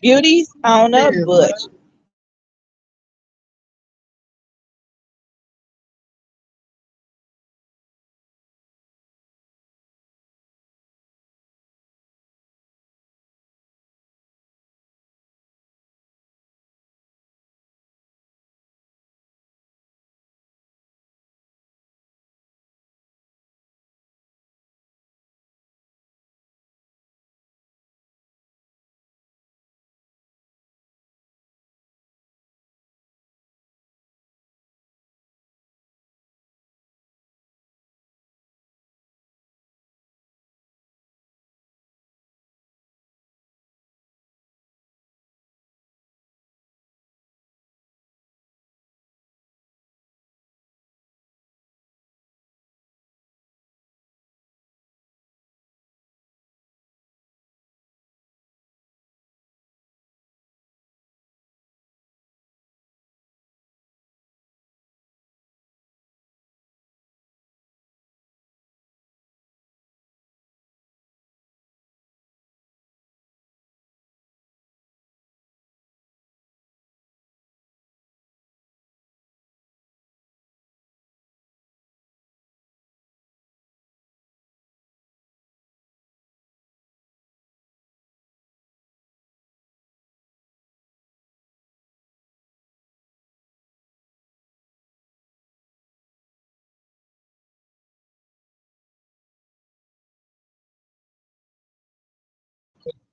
Beauties on a budget.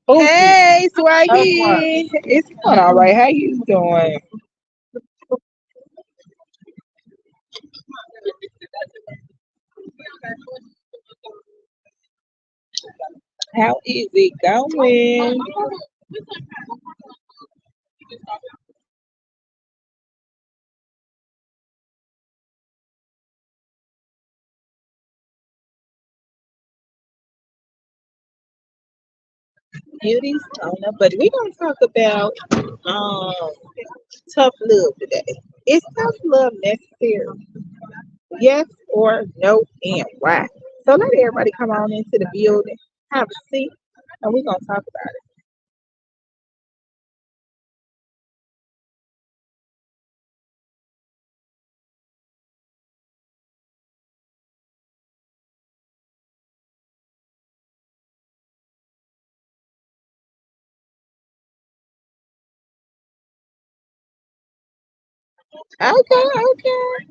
Hey, Swaggy. It's going all right. How you doing? How is it going? Beauties on a budget. We're gonna talk about um tough love today. Is tough love necessary? Yes or no, and why? So let everybody come on into the building, have a seat, and we're gonna talk about it. Okay, okay.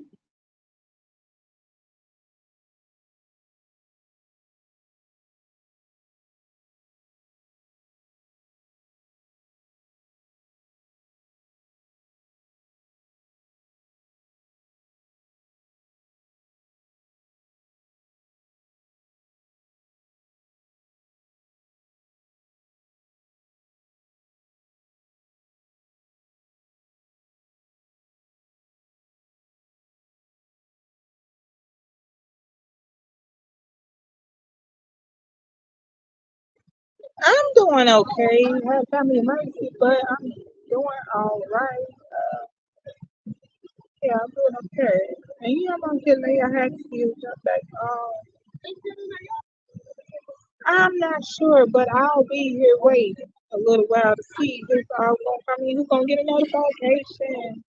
I'm doing okay. I have family emergency, but I'm doing all right. Yeah, I'm doing okay. And I'm gonna get late. I had to jump back on. I'm not sure, but I'll be here waiting a little while to see who's all gonna come in, who's gonna get a notification.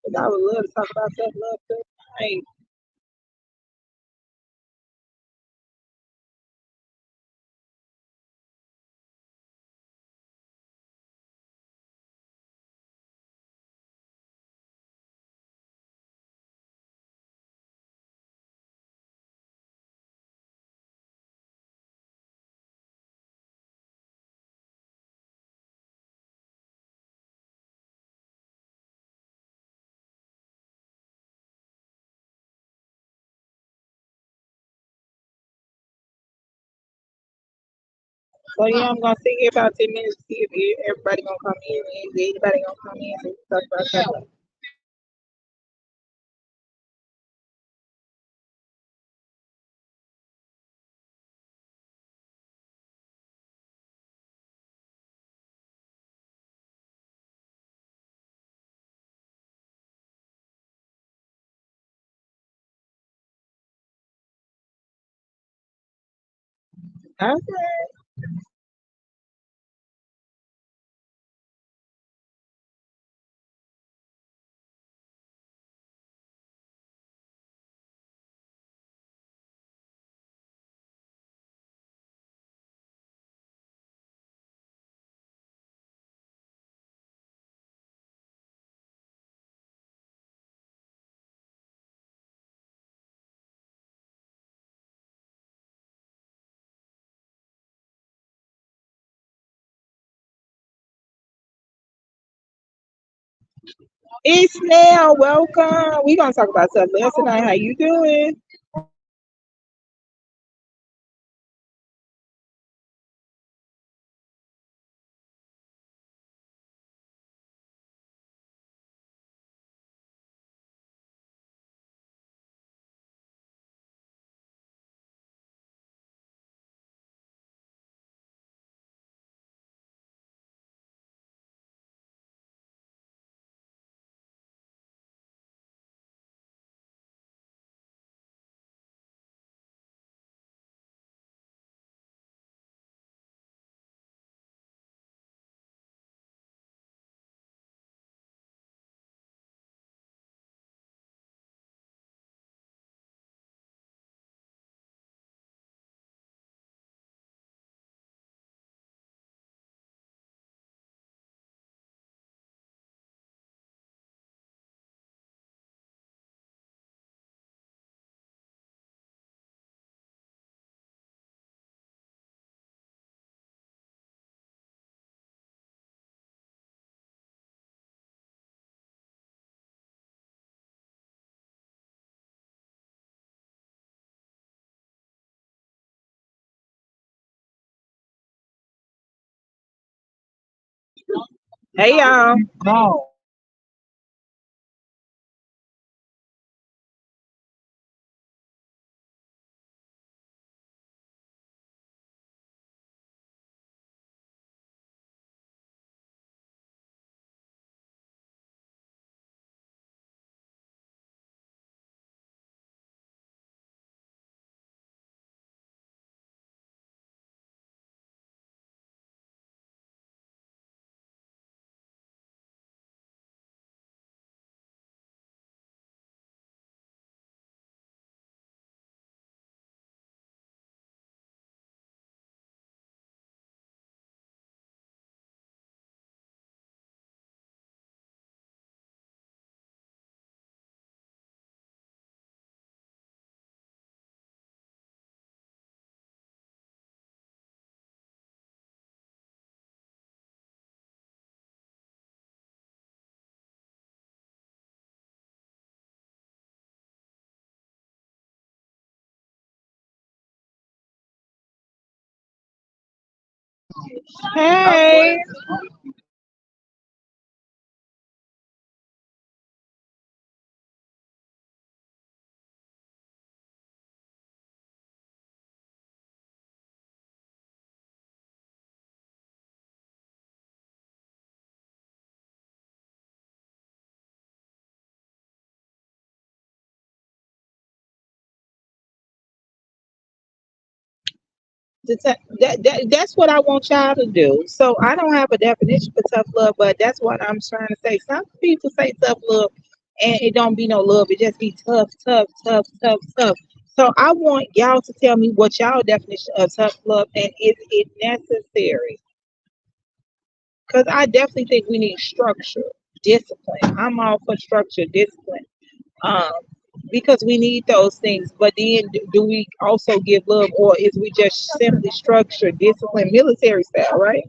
'Cause I would love to talk about that love tonight. So I'm gonna sit here about 10 minutes to see if everybody gonna come in and if anybody gonna come in and talk about that. Okay. It's Snail. Welcome. We gonna talk about something else tonight. How you doing? Hey y'all. Hey. That's what I want y'all to do. So I don't have a definition for tough love, but that's what I'm trying to say. Some people say tough love and it don't be no love. It just be tough, tough, tough, tough, tough. So I want y'all to tell me what y'all definition of tough love and is it necessary? Because I definitely think we need structure, discipline. I'm all for structure, discipline. Um, because we need those things. But then, do we also give love, or is we just simply structure, discipline, military style, right?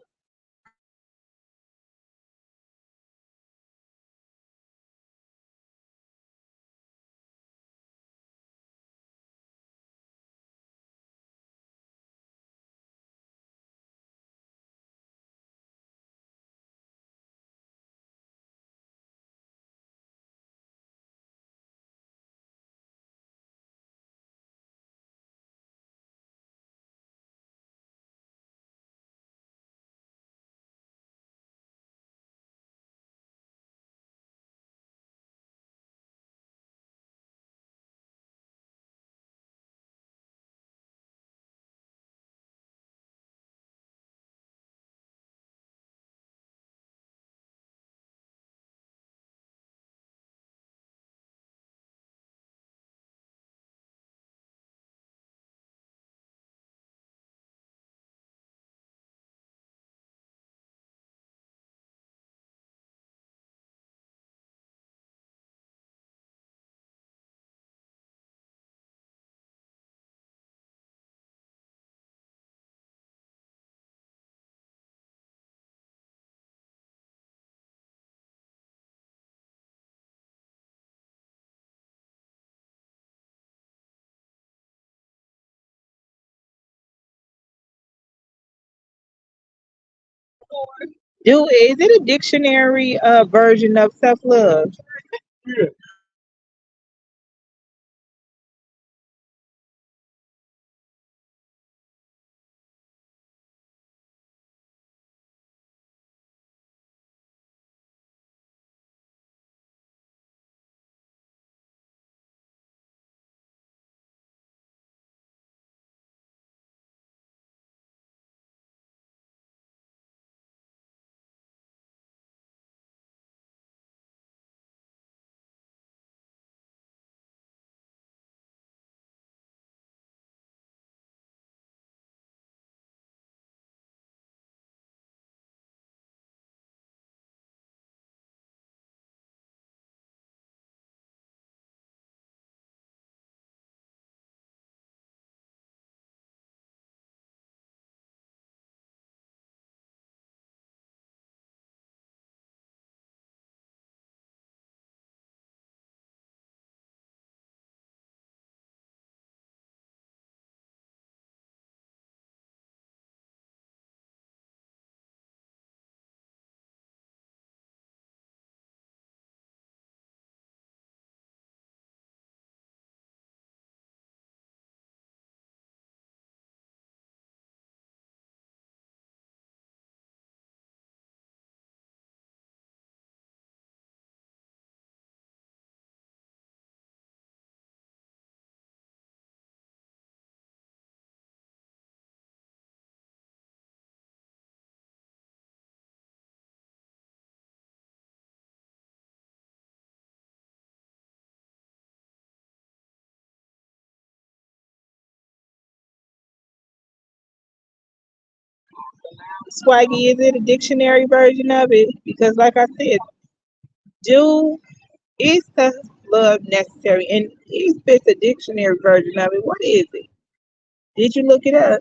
Do is it a dictionary version of self love? Swaggy, is it a dictionary version of it? Because, like I said, do is self love necessary? And if it's a dictionary version of it, what is it? Did you look it up?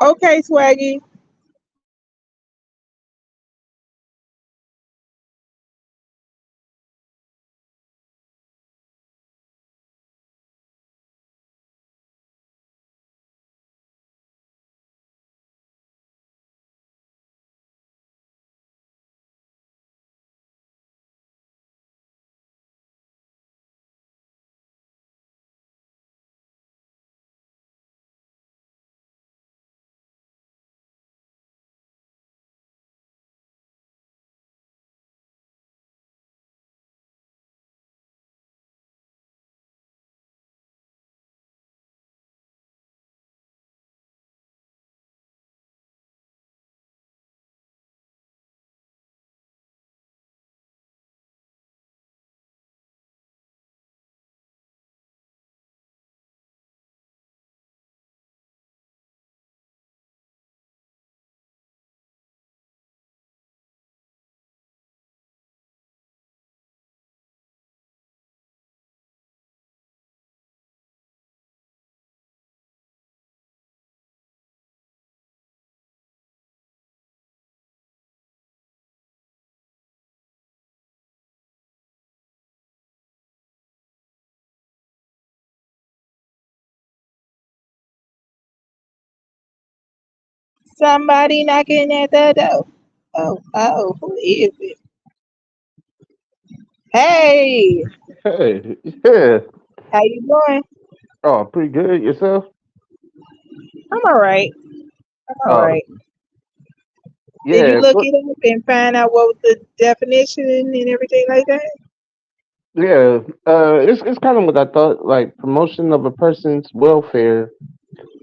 Okay, Swaggy. Somebody knocking at the door. Oh, who is it? Hey, Hey, yeah. how you doing? Oh, pretty good. Yourself? I'm all right. I'm all Oh, right. Did you yeah. look it up and find out what was the definition and everything like that? Yeah. It's kind of what I thought. Like promotion of a person's welfare,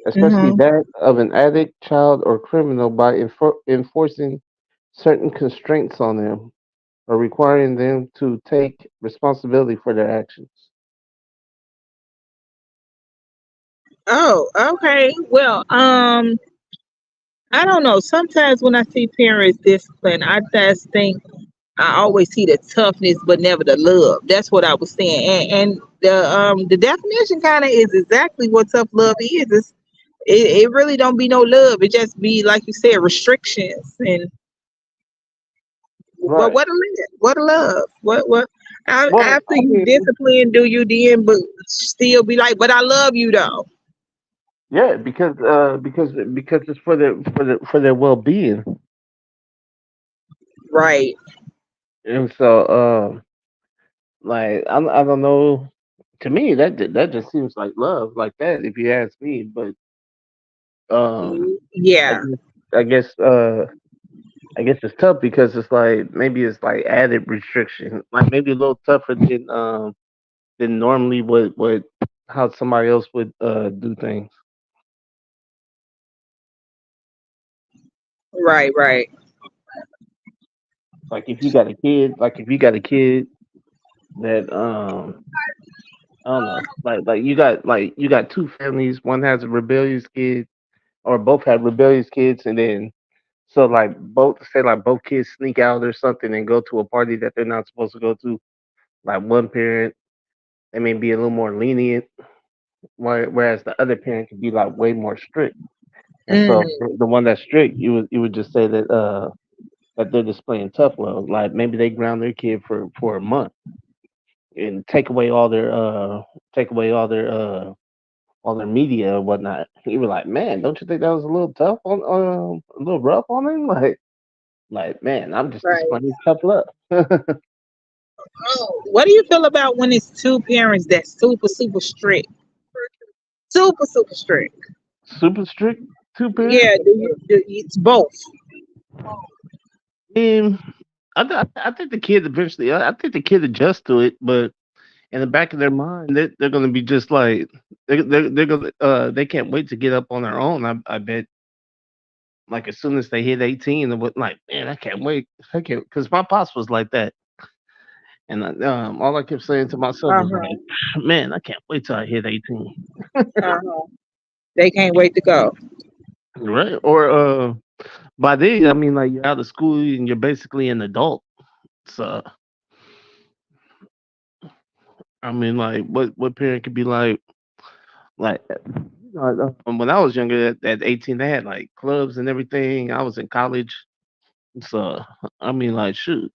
especially Mm-hmm. that of an addict, child, or criminal, by enforcing certain constraints on them or requiring them to take responsibility for their actions. Oh, okay. Well, I don't know. Sometimes when I see parents discipline, I just think I always see the toughness, but never the love. That's what I was saying. And the definition kind of is exactly what tough love is. It really don't be no love. It just be like you said, restrictions and Right. what a love, what a love, what Well, after I you mean, discipline, do you then but still be like, but I love you though. yeah, because it's for their well being, Right. and so like I don't know. To me, that just seems like love, like that. If you ask me, but um, I Yeah. guess I guess uh, I guess it's tough because it's like maybe it's like added restriction, like maybe a little tougher than normally would how somebody else would do things. Right. Right. Like if you got a kid that I don't know, like you got two families, one has a rebellious kid, or both have rebellious kids, and then so like both kids sneak out or something and go to a party that they're not supposed to go to. Like one parent, they may be a little more lenient, whereas the other parent could be like way more strict. And so Mm, the one that's strict, you would just say that they're displaying tough love. Like maybe they ground their kid for a month and take away all their media or whatnot. You were like, man, don't you think that was a little tough on a little rough on him? Like man, I'm just right. displaying tough love. Oh, what do you feel about when it's two parents that's super strict, super strict? Super strict two parents. Yeah, it's both. And I think the kid eventually, I think the kid adjusts to it, but in the back of their mind, they're going to be just like they're going to they can't wait to get up on their own. I bet like as soon as they hit 18, and what like man, I can't wait. I can't because my pops was like that, and all I kept saying to myself Uh was like, huh. man, I can't wait till I hit 18, Uh huh. They can't wait to go. right? Or by then, I mean like you're out of school and you're basically an adult. So I mean like what parent could be like when I was younger at 18 they had like clubs and everything. I was in college, so I mean like shoot.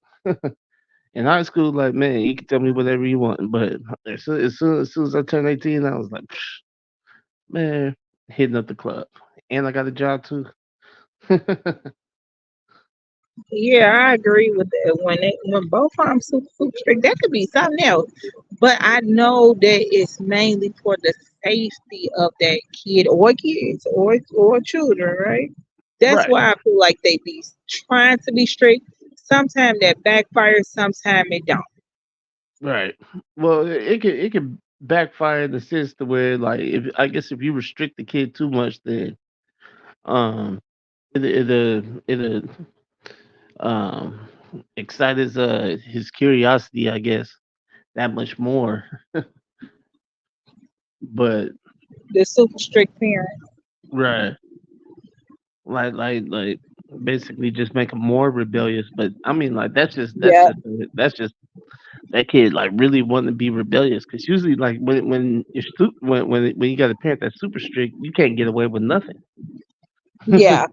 In high school, like man, you can tell me whatever you want, but as soon as I turned 18, I was like, "Psh, man, hitting up the club, and I got a job too. Yeah, I agree with that. When both of them super strict, that could be something else. But I know that it's mainly for the safety of that kid or kids or children, right? That's Right, why I feel like they be trying to be strict. Sometimes that backfires, sometimes it don't. right. Well, it could backfire in the sense to where like if I guess if you restrict the kid too much, then um it um excite his curiosity, I guess, that much more. But The super strict parent. right. Like basically just make him more rebellious. But I mean, like Yeah, that's just that kid like really wanting to be rebellious. Because usually, like when you got a parent that's super strict, you can't get away with nothing. yeah,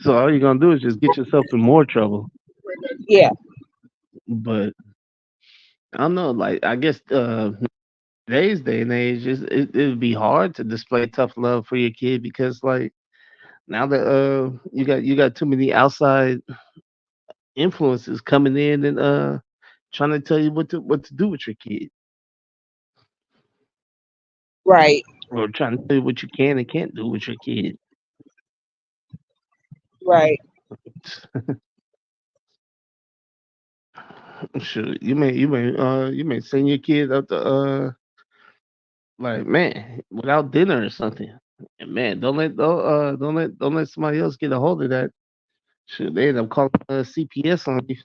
So all you're gonna do is just get yourself in more trouble. yeah, But I don't know. Like I guess today's day and age, it would be hard to display tough love for your kid because like now that you got too many outside influences coming in and trying to tell you what to do with your kid, Right, or trying to tell you what you can and can't do with your kid. right. Sure, you may send your kid up to like, man, without dinner or something. And man, don't let somebody else get a hold of that. Should they end up calling CPS on you?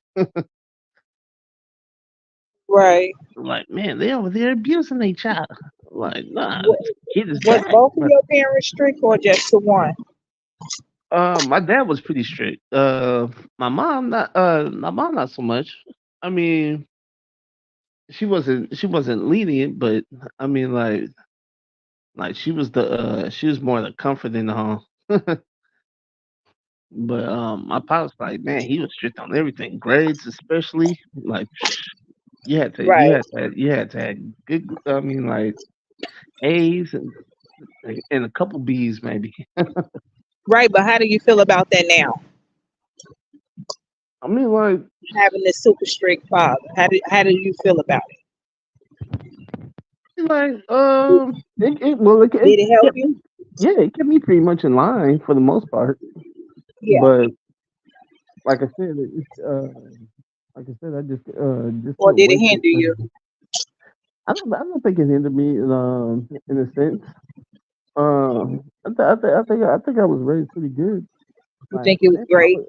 Right. Like, man, they over there abusing their child. Like, nah, Wa- this kid is Was bad. both of your parents strict or just the one? My dad was pretty strict. My mom not so much. I mean, she wasn't lenient, but I mean, like she was more the comfort in the home. But my pops, like, man, he was strict on everything, grades especially. Like, Right, you had to have good. I mean, like A's and a couple B's maybe. right. But how do you feel about that now? I mean, like, Having this super strict father. How do you feel about it? it Did it help kept you? me, yeah, it kept me pretty much in line for the most part. Yeah. But like I said, I just Or put did it way too hinder much. you? I don't think it hindered me in a sense. I think I was raised pretty good. You Like, think it was man, great?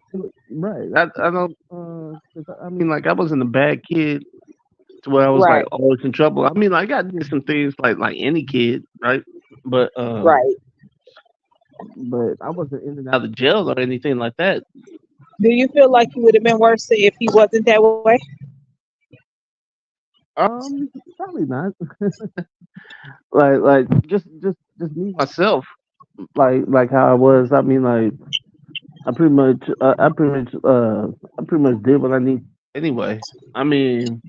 right. I don't. 'Cause I mean, like, I wasn't a bad kid to where I was like Right, always in trouble. I mean, like, I did some things like any kid, right? But right. I wasn't in and out of jail or anything like that. Do you feel like you would have been worse if he wasn't that way? Probably not. Just me myself, like how I was. I mean, like, I pretty much did what I need anyway. I mean,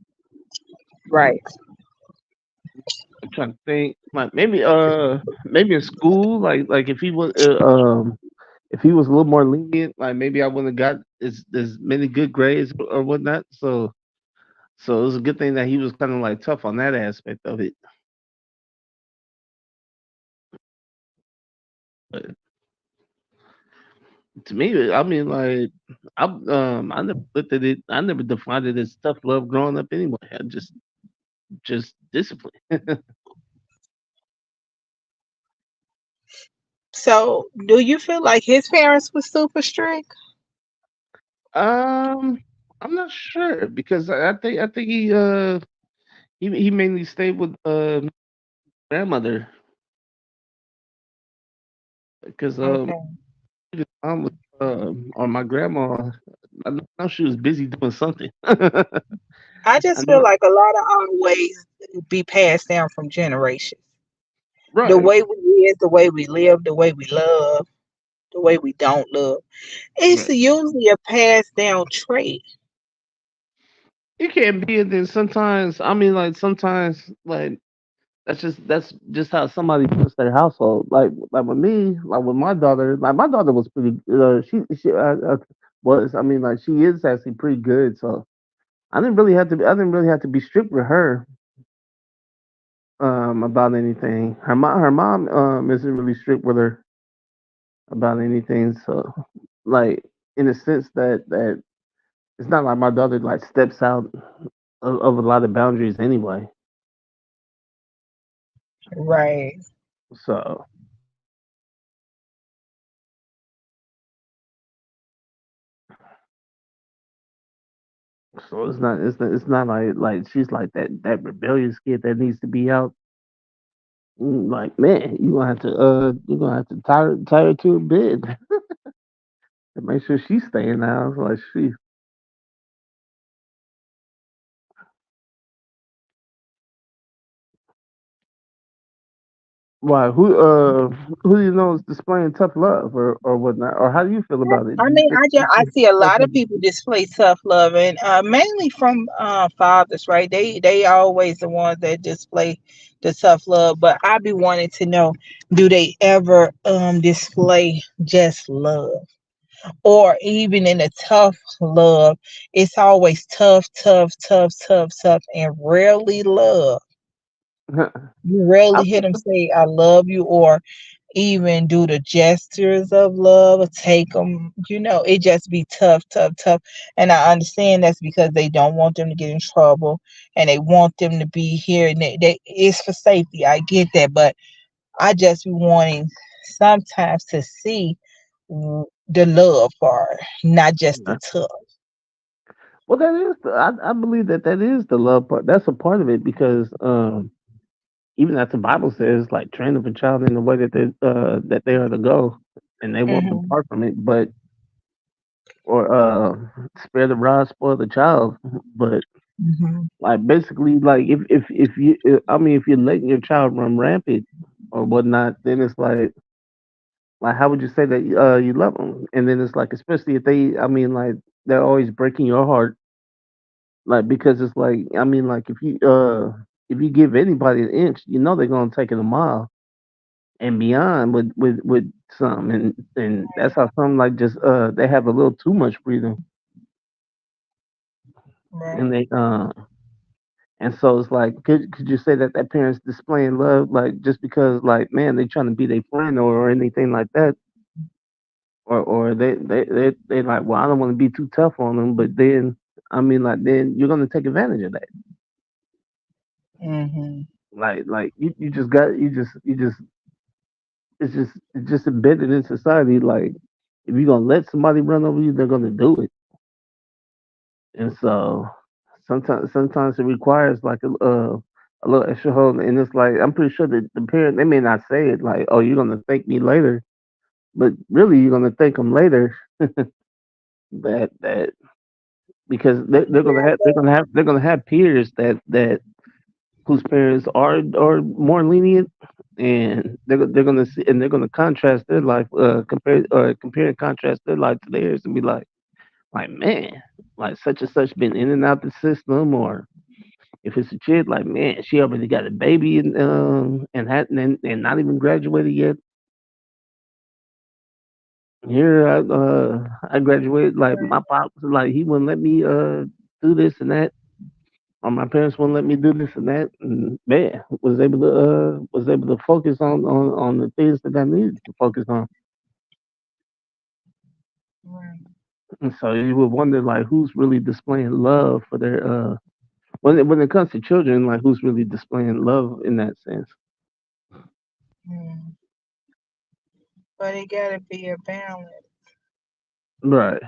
Right, I'm trying to think, like, maybe in school, like if he was a little more lenient, like maybe I wouldn't have got as many good grades or whatnot. So it was a good thing that he was kind of like tough on that aspect of it. But to me, I mean, like, I never looked at it. I never defined it as tough love growing up anyway. I just discipline. so do you feel like his parents were super strict? Um, I'm not sure because I think he mainly stayed with grandmother because Okay. his mom was or my grandma. I know she was busy doing something. I I just feel know, like a lot of our ways be passed down from generations. The right, way we live, the way we live, the way we love, the way we don't love. It's right. usually a passed down trait. It can be, and then sometimes I mean, like, sometimes, like, that's just how somebody puts their household. Like with me, like with my daughter, like my daughter was pretty. She was. I mean, like, she is actually pretty good. So I didn't really have to be strict with her about anything. Her mom isn't really strict with her about anything. So, like, in a sense that it's not like my daughter like steps out of a lot of boundaries anyway. Right. So it's not like she's like that rebellious kid that needs to be out. Like, man, you gonna have to tie her to a bed and make sure she's staying out. Like, she Why? Who do you know is displaying tough love or whatnot? Or how do you feel about it? I Do you mean, think I see a tough lot of love? people display tough love, and mainly from fathers, right? They always the ones that display the tough love. But I be wanting to know, do they ever display just love, or even in a tough love, it's always tough, tough, tough, tough, tough, and rarely love. You I, rarely hear them say "I love you," or even do the gestures of love or take them. It just be tough, tough, tough. And I understand that's because they don't want them to get in trouble, and they want them to be here, and it's for safety. I get that, but I just be wanting sometimes to see the love part, not just the tough. well, that is. I believe that that is the love part. That's a part of it because even as the Bible says, like train up a child in the way that they are to go, and they won't Hmm. depart from it. But or spare the rod, spoil the child. But Hmm. like basically, like if you, I mean, if you're letting your child run rampant or whatnot, then it's like how would you say that you love them? And then it's like, especially if they, I mean, like they're always breaking your heart, like because it's like, I mean, like if you give anybody an inch, you know they're gonna take it a mile and beyond with some, and that's how some like just they have a little too much freedom, and Right. they. And so it's like, could you say that that parents displaying love, like just because, like, man, they trying to be their friend or anything like that, or they like, well, I don't want to be too tough on them, but then, I mean, like, then you're gonna take advantage of that. Hmm. Like you just got you just it's just embedded in society. Like, if you're gonna let somebody run over you, they're gonna do it. And so sometimes it requires like a little extra hold, and it's like I'm pretty sure that the parent they may not say it like, "Oh, you're gonna thank me later," but really you're gonna thank them later. That because Yeah, they're gonna have peers that whose parents are more lenient, and they're gonna see and they're gonna contrast their life compare and contrast their life to theirs and be like man, like such and such been in and out the system, or if it's a chick, like man, she already got a baby and hadn't and not even graduated yet. Here I graduated, like my pops like he wouldn't let me do this and that. Or my parents wouldn't let me do this and that, and man, was able to focus on the things that I needed to focus on. right. And so you would wonder like who's really displaying love for their when it comes to children, like who's really displaying love in that sense. Mm. But it gotta be a balance. Right.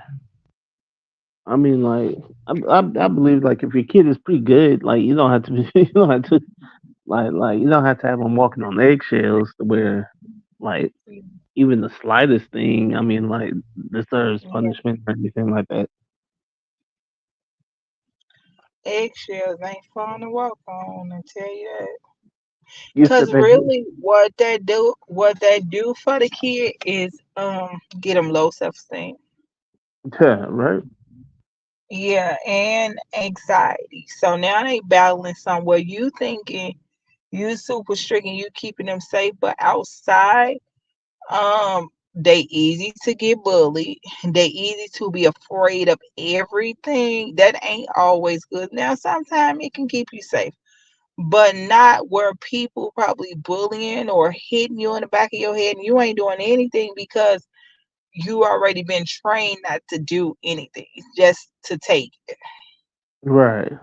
I mean, like, I believe like if your kid is pretty good, like you don't have to be, you don't have to like you don't have to have them walking on eggshells to where like even the slightest thing, I mean, like deserves Yeah. punishment or anything like that. Eggshells ain't fun to walk on, I tell you that. You Cause said that, really, what they do for the kid is get them low self esteem. yeah, right, Yeah, and anxiety. So now they battling somewhere. You thinking you super strict and you keeping them safe, but outside, they easy to get bullied. They easy to be afraid of everything. That ain't always good. Now, sometimes it can keep you safe, but not where people probably bullying or hitting you in the back of your head and you ain't doing anything because you already been trained not to do anything, just to take it, right.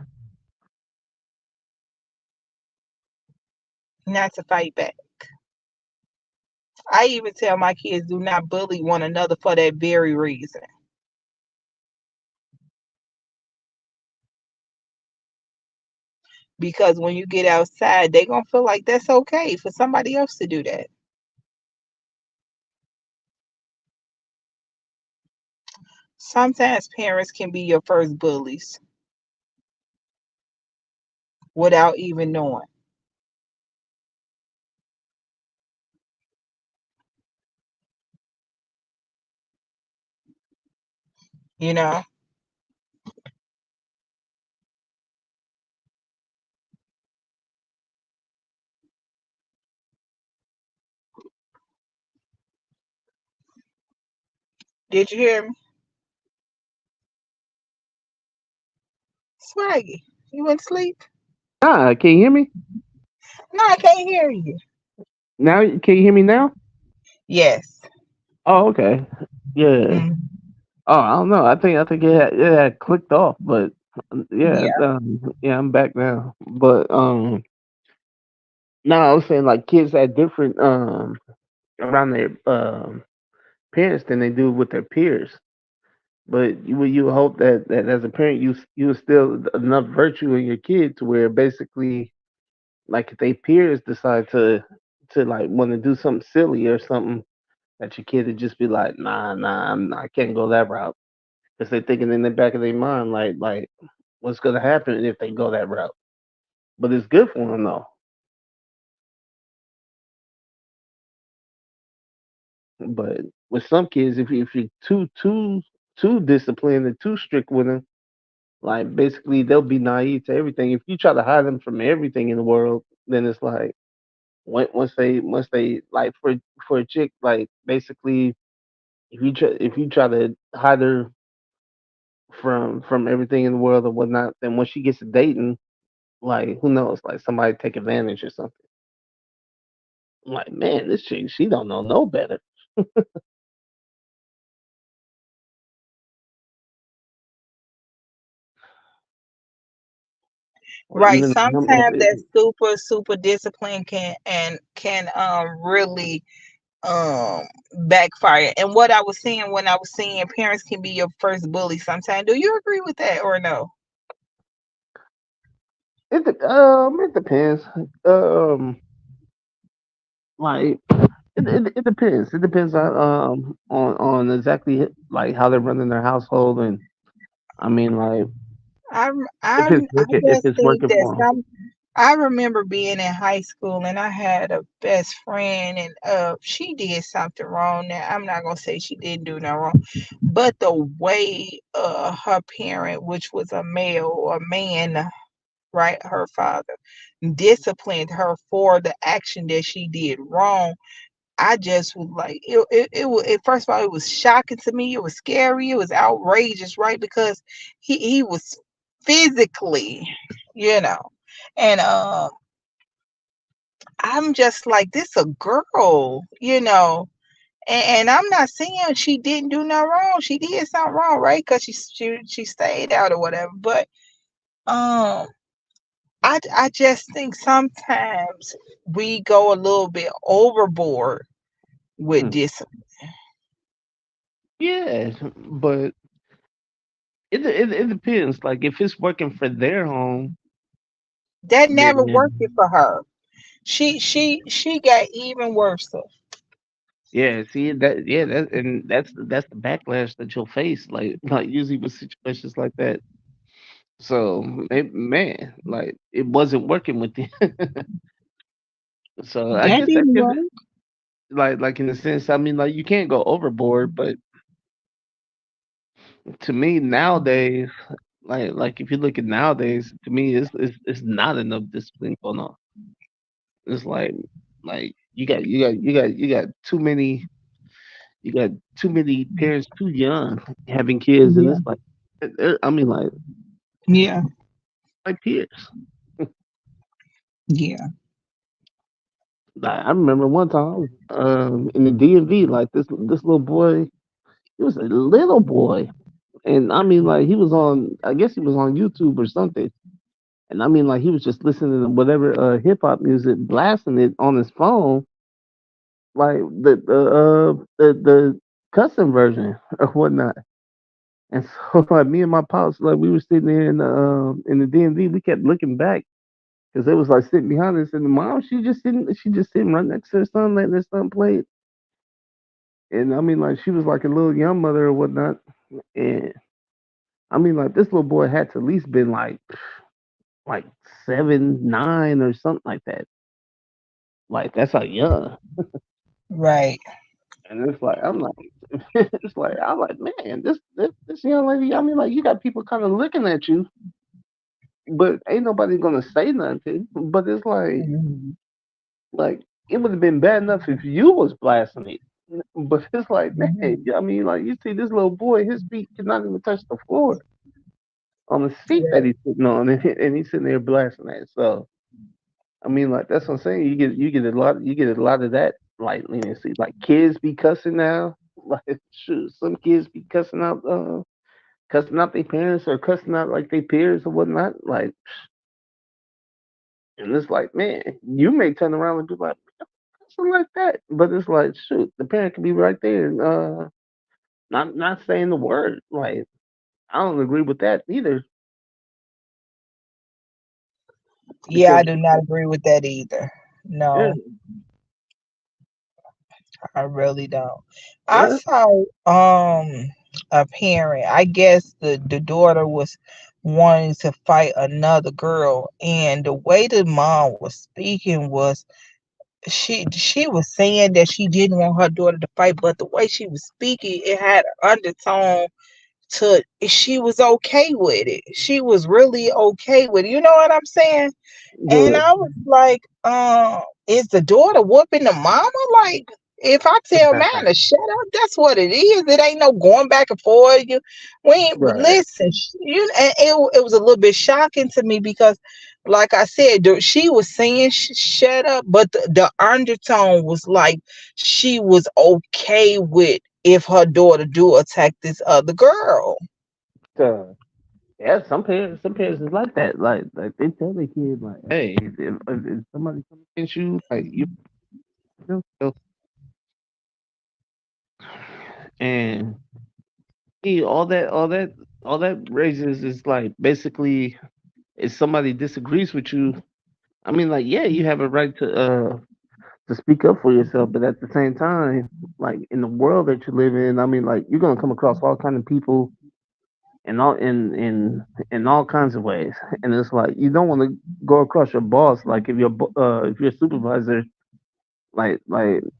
not to fight back. I even tell my kids do not bully one another for that very reason. Because when you get outside, they gonna feel like that's okay for somebody else to do that. Sometimes parents can be your first bullies without even knowing. You know, did you hear me? Swaggy, you went to sleep? Ah, can you hear me No, I can't hear you. now? Can you hear me now? Yes. Oh, okay. Yeah. Mm, Oh, I don't know. I think it had clicked off, but yeah, yeah. yeah, I'm back now. But no, I was saying like kids had different around their parents than they do with their peers. But you hope that as a parent you instill enough virtue in your kid to where basically like if they peers decide to like want to do something silly or something that your kid would just be like nah I can't go that route because they're thinking in the back of their mind like what's gonna happen if they go that route. But it's good for them though. But with some kids, if you're too disciplined and too strict with them, like basically they'll be naive to everything. If you try to hide them from everything in the world, then it's like once they like for a chick, like basically if you try to hide her from everything in the world or whatnot, then when she gets to dating, like who knows, like somebody take advantage or something. I'm like, man, this chick, she don't know no better. Or Right. even him, Sometimes that super discipline can really um backfire. And what I was saying when I was saying parents can be your first bully sometimes. Do you agree with that or no? it depends. Um, like it depends. It depends on exactly like how they're running their household, and I mean like I if just it's think working that for them. some. I remember being in high school and I had a best friend and she did something wrong. Now I'm not gonna say she didn't do no wrong, but the way her parent, which was a male or man, right, her father, disciplined her for the action that she did wrong. I just was like, first of all, it was shocking to me. It was scary. It was outrageous, right? Because he was physically, you know, and I'm just like, this a girl, and I'm not saying she didn't do no wrong. She did something wrong, right? Because she stayed out or whatever. But um, I just think sometimes we go a little bit overboard with Hmm. discipline. Yeah, but it depends. Like if it's working for their home, That never worked it then for her. She got even worse. yeah. See that yeah that and that's the backlash that you'll face. Like usually with situations like that. So man, like it wasn't working with you. So I That guess that didn't could work. like in a sense. I mean, like you can't go overboard, but to me nowadays, like if you look at nowadays, to me it's not enough discipline going on. It's like you got you got too many parents too young having kids, and Yeah, it's like I mean yeah, like peers. yeah, Like, I remember one time I was in the DMV, like this little boy, he was a little boy, and I mean like he was on, I guess he was on YouTube or something. And I mean, like he was just listening to whatever hip hop music, blasting it on his phone, like the custom version or whatnot. And so, like me and my pops, like we were sitting there in the DMV, we kept looking back because it was like sitting behind us, and the mom she just sitting right next to her son, letting her son play it. And I mean, like she was like a little young mother or whatnot. And I mean, like this little boy had to at least been like 7, 9 or something like that. Like that's how young. right. And it's like I'm like, It's like I'm like, man, this young lady. I mean, like you got people kind of looking at you, but ain't nobody gonna say nothing. But it's Mhm. like it would have been bad enough if you was blasting it. But it's like, man, Mhm. I mean, like you see this little boy, his feet cannot even touch the floor on the seat that Yeah. he's sitting on, and he's sitting there blasting that. So I mean, like that's what I'm saying. You get a lot of that like leniency. Like kids be cussing now. Like shoot, some kids be cussing out their parents or cussing out like their peers or whatnot. Like, and it's like, man, you may turn around and be like, something like that, but it's like, shoot, the parent can be right there and not saying the word. Like, I don't agree with that either Yeah, because I do not agree with that either. yeah, No, I really don't. I yeah, saw a parent. I guess the daughter was wanting to fight another girl, and the way the mom was speaking was she was saying that she didn't want her daughter to fight, but the way she was speaking, it had an undertone to she was okay with it. She was really okay with it. You know what I'm saying? And yeah. I was like, is the daughter whooping the mama? Like, if I tell man to shut up, that's what it is. It ain't no going back and forth. You, we ain't, Right. listen, you, and it was a little bit shocking to me because, like I said, she was saying shut up, but the undertone was like she was okay with if her daughter do attack this other girl. So, yeah, some parents is like that. Like they tell their kids, like, hey, if somebody comes against you, like you, and all that raises is like basically if somebody disagrees with you. I mean, like, yeah, you have a right to speak up for yourself, but at the same time, like in the world that you live in, I mean, like you're gonna come across all kind of people in all in all kinds of ways, and it's like you don't want to go across your boss. Like if your supervisor, like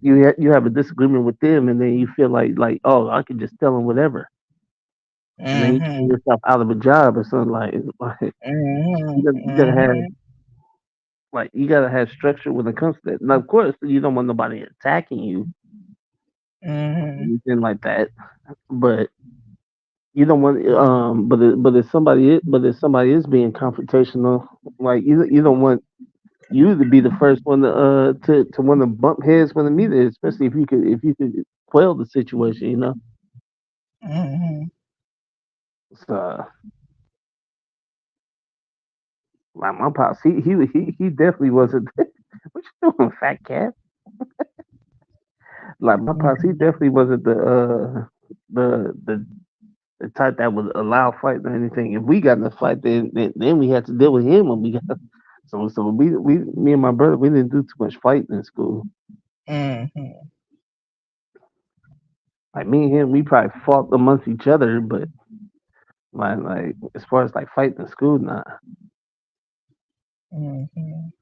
you have a disagreement with them, and then you feel like oh I can just tell them whatever, and then you find Mhm. yourself out of a job or something like Mhm. you gotta have Mhm. you gotta have structure when it comes to that. Now, of course, you don't want nobody attacking you, Mhm. anything like that, but you don't want but if somebody is being confrontational, like you don't want you to be the first one to want to bump heads when the meet is, especially if you could quell the situation, you know. Mhm. So like my pops, he definitely wasn't. What you doing, fat cat? Like my pops, he Mhm. definitely wasn't the the the type that would allow fight or anything. If we got in a fight, then we had to deal with him when we got. So we me and my brother we didn't do too much fighting in school. Mhm. Like me and him, we probably fought amongst each other, but like as far as like fighting in school, nah. Mhm.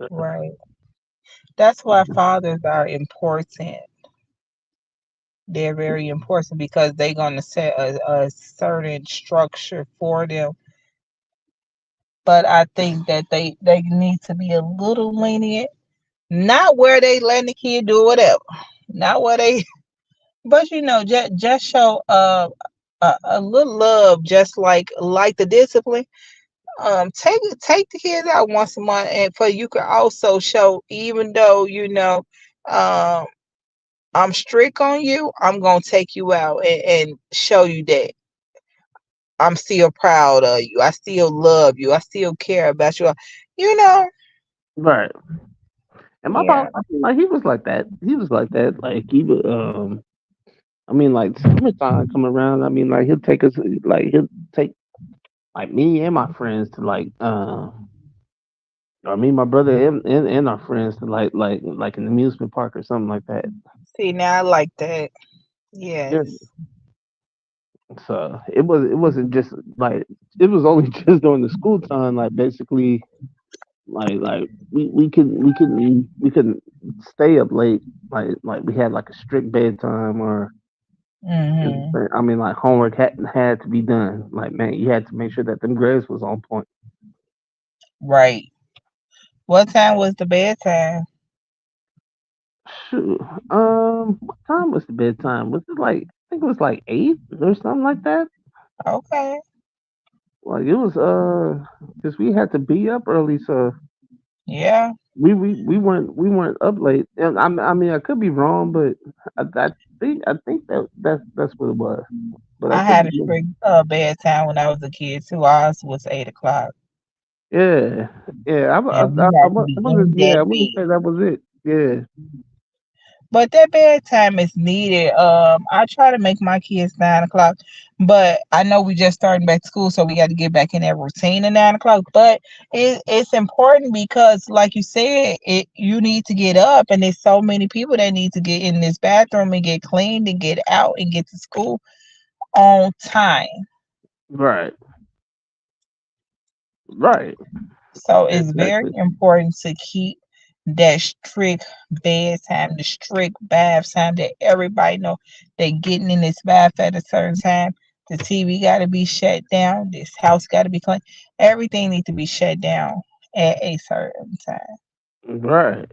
Right. That's why fathers are important. They're very important because they're going to set a certain structure for them. But I think that they need to be a little lenient, not where they letting the kid do whatever, not where they, but just show a little love, just like the discipline. Take the kids out once a month, and for you can also show, even though um I'm strict on you, I'm gonna take you out and show you that I'm still proud of you. I still love you. I still care about you. You know, Right. And my yeah. boss, I mean, like he was like that. He was like that. Like he would, I mean, like summertime come around. I mean, like he'll take like me and my friends to or me, my brother, and our friends to like an amusement park or something like that. See, now I like that. Yeah. Yes. So it wasn't just like it was only just during the school time. Like basically, we couldn't stay up late. Like we had like a strict bedtime, or Hmm. I mean, like homework had to be done. Like man, you had to make sure that them grades was on point. Right. What time was the bedtime? Shoot. What time was the bedtime? Was it like, I think it was like 8 or something like that? Okay. Like it was because we had to be up early, so Yeah. we weren't up late. And I mean I could be wrong, but I think that's what it was. But I I could had be a wrong. strict bedtime when I was a kid too. Ours was 8 o'clock, Yeah, yeah. and we had to I be wasn't. in Yeah, that I wouldn't say bed. that was it. Yeah, But that bedtime is needed. I try to make my kids 9 o'clock, but I know we just starting back to school, so we got to get back in that routine at 9 o'clock. But it's important because, like you said, you need to get up, and there's so many people that need to get in this bathroom and get cleaned and get out and get to school on time. right, right, So it's very exactly. important to keep that strict bedtime, the strict bath time that everybody know they getting in this bath at a certain time. The TV got to be shut down. This house got to be clean. Everything needs to be shut down at a certain time. Right,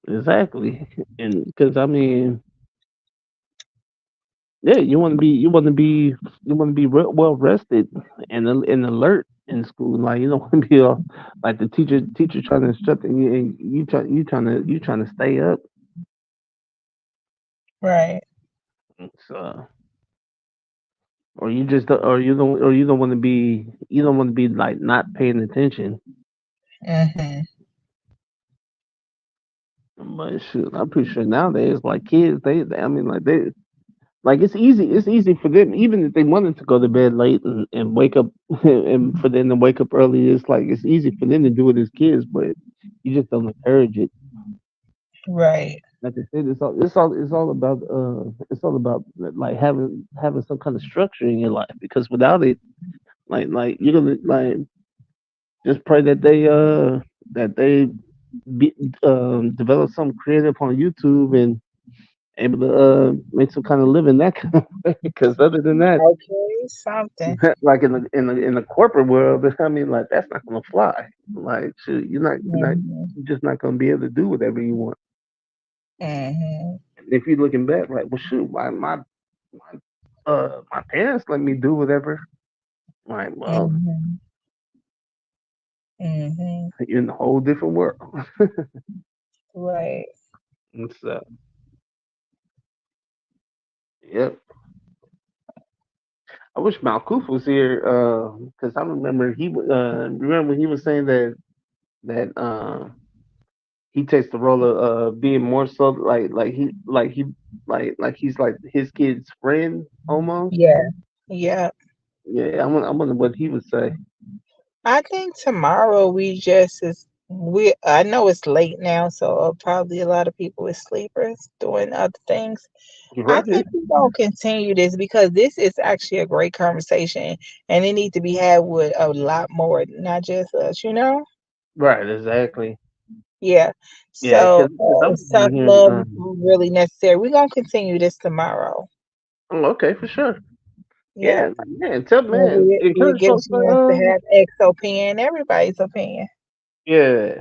exactly. And because I mean, yeah, you want to be well rested and alert in school. Like you don't want to be all like the teacher trying to instruct you, and you trying to stay up. Right. So or you don't want to be like not paying attention. Mhm. But shoot, I'm pretty sure nowadays, like kids, I mean, like like it's easy for them, even if they wanted to go to bed late and wake up, and for them to wake up early. It's like it's easy for them to do it as kids, but you just don't encourage it. Right. Like I said, it's all about like having some kind of structure in your life, because without it, like you're gonna like just pray that they be, develop something creative on YouTube and able to make some kind of living that kind of way. Because other than that, Okay. Something. like in the corporate world, I mean, like that's not gonna fly. Like, shoot, Mhm. you're just not gonna be able to do whatever you want. Mhm. And if you're looking back, like, well, shoot, my parents let me do whatever. Like, well, Mhm. Mhm. you're in a whole different world. Right. And so, yep. I wish Malkuf was here, because I remember remember he was saying that he takes the role of being more so like he's like his kid's friend almost. Yeah. Yeah. Yeah, I wonder what he would say. I think tomorrow we just is we I know it's late now, so probably a lot of people is sleepers doing other things. I Right, think we're gonna continue this because this is actually a great conversation and it needs to be had with a lot more, not just us, you know? right, exactly. Yeah. Yeah, So because I was self over here. love is really necessary. We're gonna continue this tomorrow. Oh, okay, for sure. Yeah. Yeah, man, tell And man, we encourage get a folks to chance to have X opinion, everybody's opinion. yeah,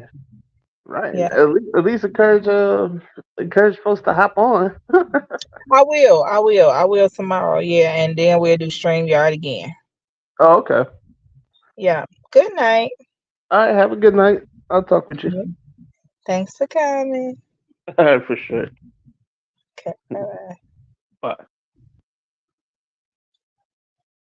right. Yeah. At least encourage folks to hop on. I will. I will. I will tomorrow. Yeah, and then we'll do StreamYard again. Oh, okay. Yeah. Good night. All right. Have a good night. I'll talk with you. Yeah. Thanks for coming. All right, for sure. Okay. Bye. Bye.